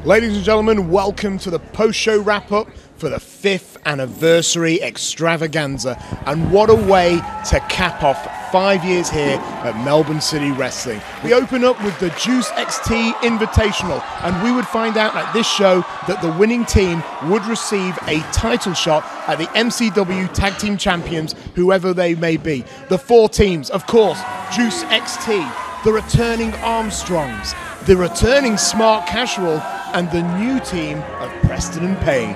Ladies and gentlemen, welcome to the post-show wrap-up for the 5th anniversary Extravaganza. And what a way to cap off 5 years here at Melbourne City Wrestling. We open up with the Juice XT Invitational, and we would find out at this show that the winning team would receive a title shot at the MCW Tag Team Champions, whoever they may be. The 4 teams, of course, Juice XT, the returning Armstrongs, the returning Smart Casual, and the new team of Preston and Payne.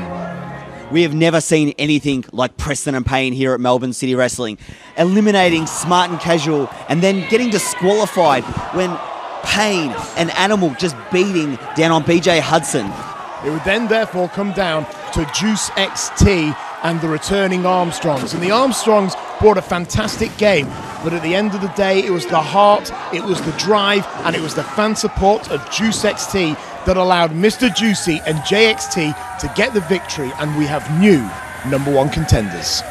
We have never seen anything like Preston and Payne here at Melbourne City Wrestling. Eliminating Smart and Casual and then getting disqualified when Payne, an animal, just beating down on BJ Hudson. It would then therefore come down to Juice XT and the returning Armstrongs. And the Armstrongs brought a fantastic game, but at the end of the day, it was the heart, it was the drive, and it was the fan support of Juice XT that allowed Mr. Juicy and JXT to get the victory, and we have new #1 contenders.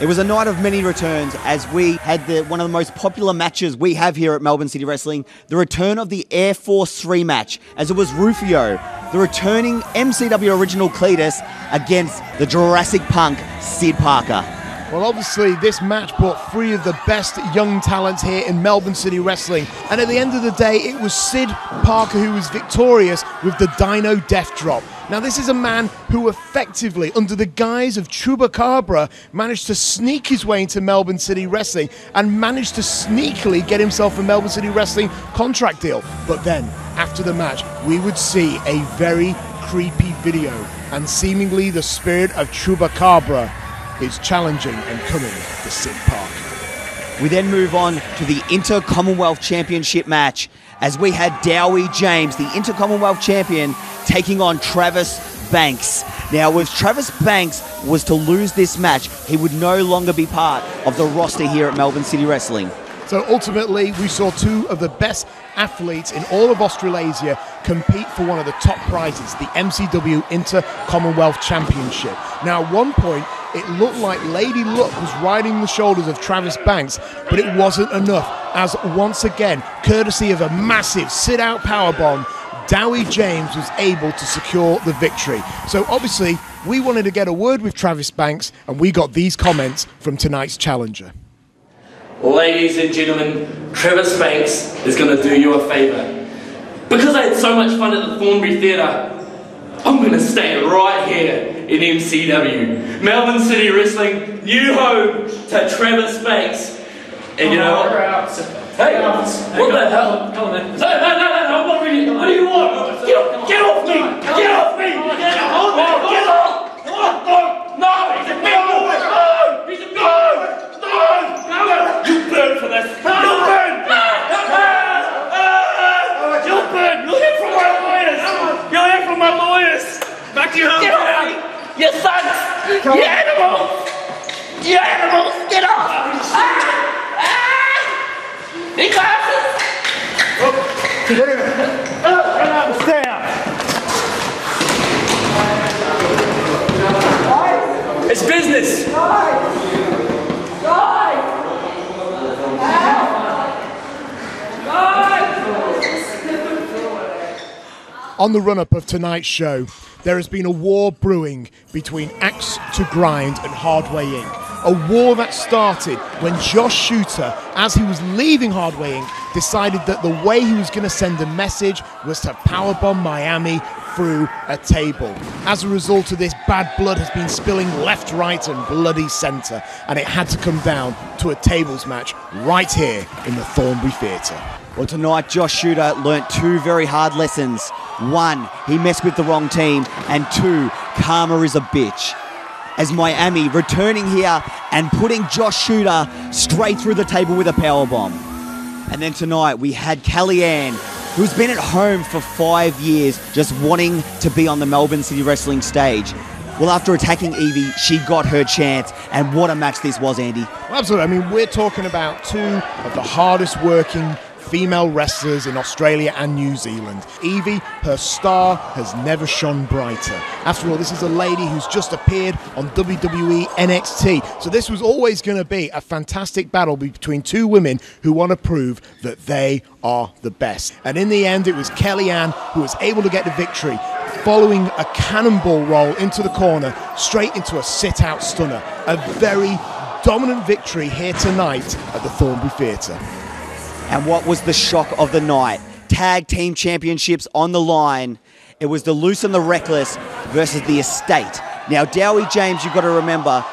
It was a night of many returns as we had one of the most popular matches we have here at Melbourne City Wrestling, the return of the Air Force 3 match, as it was Rufio, the returning MCW original Cletus, against the Jurassic Punk, Sid Parker. Well, obviously, this match brought 3 of the best young talents here in Melbourne City Wrestling. And at the end of the day, it was Sid Parker who was victorious with the Dino Death Drop. Now, this is a man who effectively, under the guise of Chupacabra, managed to sneak his way into Melbourne City Wrestling and managed to sneakily get himself a Melbourne City Wrestling contract deal. But then, after the match, we would see a very creepy video, and seemingly the spirit of Chupacabra is challenging and coming to Sid Parker. We then move on to the Inter-Commonwealth Championship match as we had Dowie James, the Inter-Commonwealth Champion, taking on Travis Banks. Now, if Travis Banks was to lose this match, he would no longer be part of the roster here at Melbourne City Wrestling. So ultimately, we saw 2 of the best athletes in all of Australasia compete for one of the top prizes, the MCW Inter-Commonwealth Championship. Now, at one point, it looked like Lady Luck was riding the shoulders of Travis Banks, but it wasn't enough, as once again, courtesy of a massive sit-out powerbomb, Dowie James was able to secure the victory. So obviously, we wanted to get a word with Travis Banks, and we got these comments from tonight's challenger. Ladies and gentlemen, Travis Banks is going to do you a favour. Because I had so much fun at the Thornbury Theatre, I'm going to stay right here in MCW. Melbourne City Wrestling, new home to Travis Banks. And you know what? Hey, what the hell? No, I'm not ready. What do you want? Get off me! Get off me! Get off! No! He's a big boy! No! He's a big boy! No! You burn for this! You'll burn! You'll burn! You'll hear from my lawyers! You'll hear from my lawyers! Back to your home! Get off me! You sons! You animals! You animals! Get off! He classes! Stay out! It's business! On the run-up of tonight's show, there has been a war brewing between Axe to Grind and Hardway Inc. A war that started when Josh Shooter, as he was leaving Hardway Inc., decided that the way he was going to send a message was to powerbomb Miami through a table. As a result of this, bad blood has been spilling left, right, and bloody centre, and it had to come down to a tables match right here in the Thornbury Theatre. Well, tonight, Josh Shooter learnt 2 very hard lessons. 1, he messed with the wrong team, and 2, karma is a bitch. As Miami returning here and putting Josh Shooter straight through the table with a powerbomb. And then tonight, we had Kellyanne, who's been at home for 5 years, just wanting to be on the Melbourne City Wrestling stage. Well, after attacking Evie, she got her chance, and what a match this was, Andy. Well, absolutely. I mean, we're talking about 2 of the hardest working female wrestlers in Australia and New Zealand. Evie, her star has never shone brighter. After all, this is a lady who's just appeared on WWE NXT. So this was always going to be a fantastic battle between two women who want to prove that they are the best. And in the end, it was Kellyanne who was able to get the victory, following a cannonball roll into the corner, straight into a sit-out stunner. A very dominant victory here tonight at the Thornbury Theatre. And what was the shock of the night? Tag team championships on the line. It was the Loose and the Reckless versus the Estate. Now, Dowie James, you've got to remember,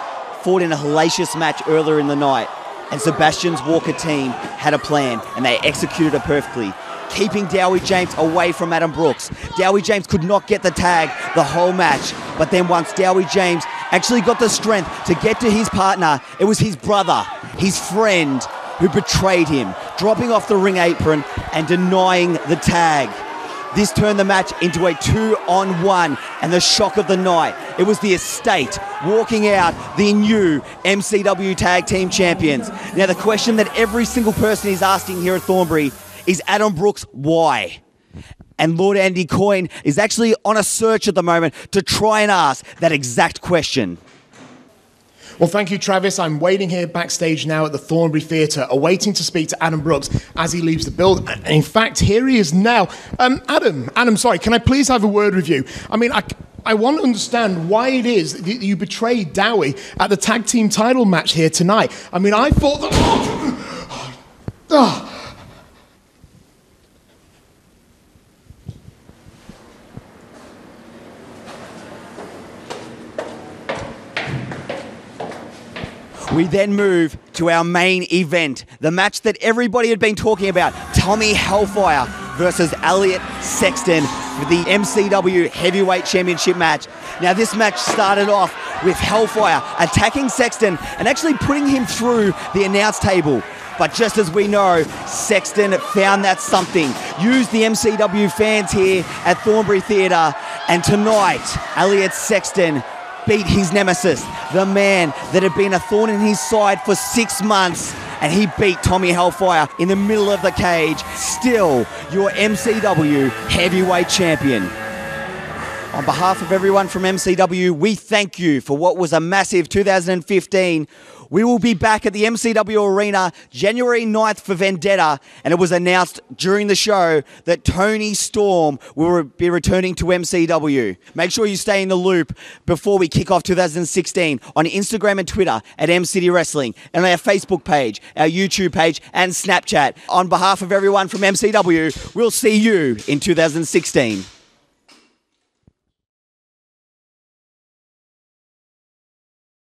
fought in a hellacious match earlier in the night. And Sebastian's Walker team had a plan, and they executed it perfectly, keeping Dowie James away from Adam Brooks. Dowie James could not get the tag the whole match, but then once Dowie James actually got the strength to get to his partner, it was his brother, his friend, who betrayed him, dropping off the ring apron and denying the tag. This turned the match into a 2-on-1, and the shock of the night, it was the Estate walking out the new MCW Tag Team Champions. Now, the question that every single person is asking here at Thornbury is, Adam Brooks, why? And Lord Andy Coyne is actually on a search at the moment to try and ask that exact question. Well, thank you, Travis. I'm waiting here backstage now at the Thornbury Theatre, awaiting to speak to Adam Brooks as he leaves the building. In fact, here he is now. Adam, sorry, can I please have a word with you? I mean, I want to understand why it is that you betrayed Dowie at the tag team title match here tonight. I mean, I thought that... We then move to our main event, the match that everybody had been talking about, Tommy Hellfire versus Elliot Sexton for the MCW Heavyweight Championship match. Now, this match started off with Hellfire attacking Sexton and actually putting him through the announce table. But just as we know, Sexton found that something, used the MCW fans here at Thornbury Theatre, and tonight, Elliot Sexton beat his nemesis, the man that had been a thorn in his side for 6 months, and he beat Tommy Hellfire in the middle of the cage. Still your MCW Heavyweight Champion. On behalf of everyone from MCW, we thank you for what was a massive 2015. We will be back at the MCW Arena January 9th for Vendetta, and it was announced during the show that Tony Storm will be returning to MCW. Make sure you stay in the loop before we kick off 2016 on Instagram and Twitter at MCD Wrestling, and on our Facebook page, our YouTube page, and Snapchat. On behalf of everyone from MCW, we'll see you in 2016.